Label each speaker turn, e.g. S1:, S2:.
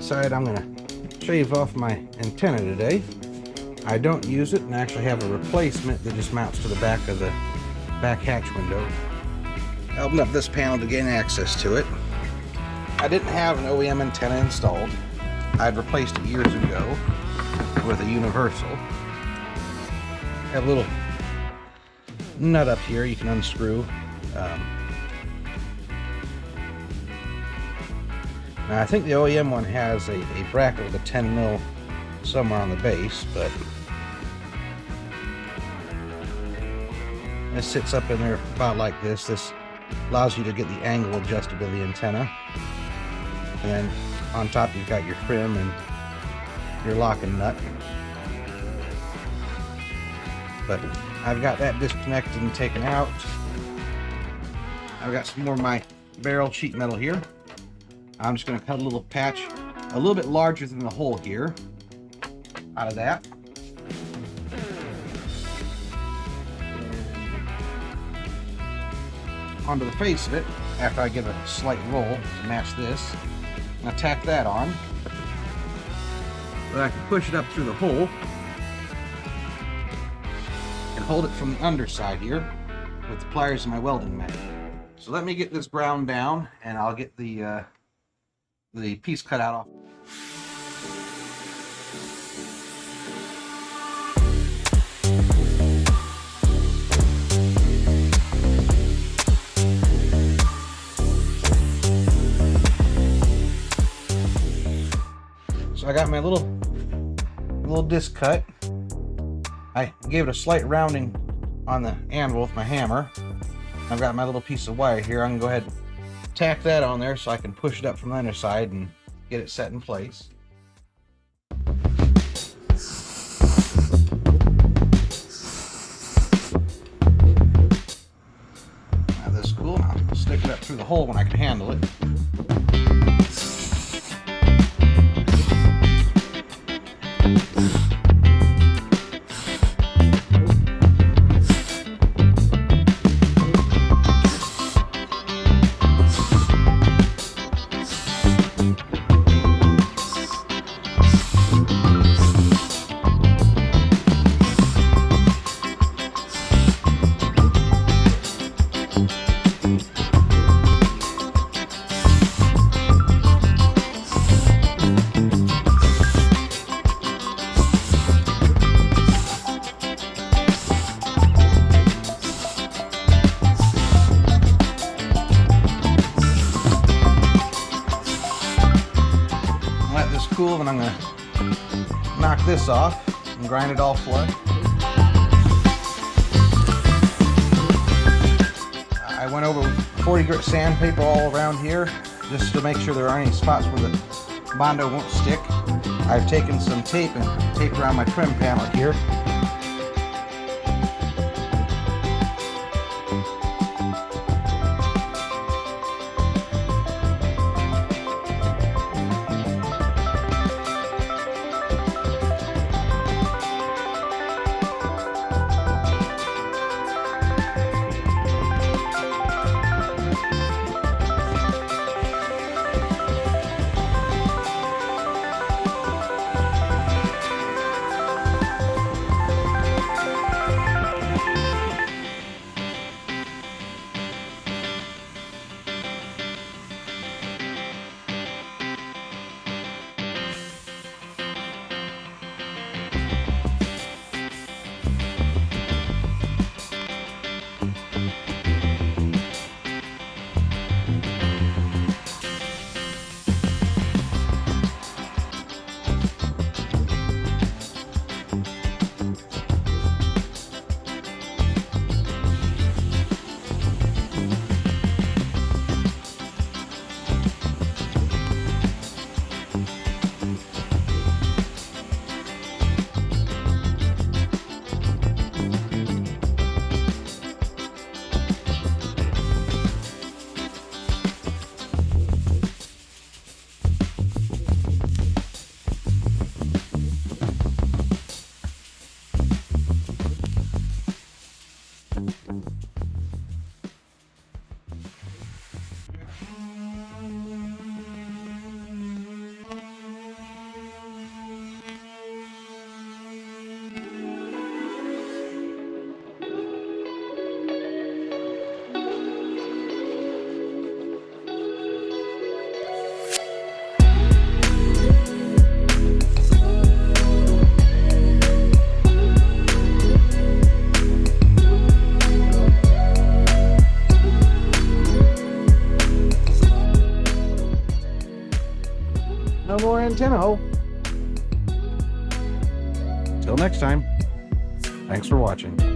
S1: decided I'm going to shave off my antenna today. I don't use it and actually have a replacement that just mounts to the back of the back hatch window. I opened up this panel to gain access to it. I didn't have an OEM antenna installed. I'd replaced it years ago with a universal. Have a little nut up here you can unscrew. Now I think the OEM one has a bracket with a 10 mil somewhere on the base, but this sits up in there about like this. This allows you to get the angle adjusted to the antenna. And then on top you've got your trim and your locking nut. But I've got that disconnected and taken out. I've got some more of my barrel sheet metal here. I'm just going to cut a little patch a little bit larger than the hole here out of that. Onto the face of it, after I give it a slight roll to match this, and I tack that on. But I can push it up through the hole and hold it from the underside here with the pliers and my welding mat. So let me get this ground down and I'll get the piece cut out off. So I got my little disc cut. I gave it a slight rounding on the anvil with my hammer. I've got my little piece of wire here. I'm gonna go ahead and tack that on there so I can push it up from the underside and get it set in place. Now this is cool. I'll stick it up through the hole when I can handle it. Cool, and I'm going to knock this off and grind it all flush. I went over 40 grit sandpaper all around here just to make sure there aren't any spots where the Bondo won't stick. I've taken some tape and taped around my trim panel here. No more antenna hole. Till next time, thanks for watching.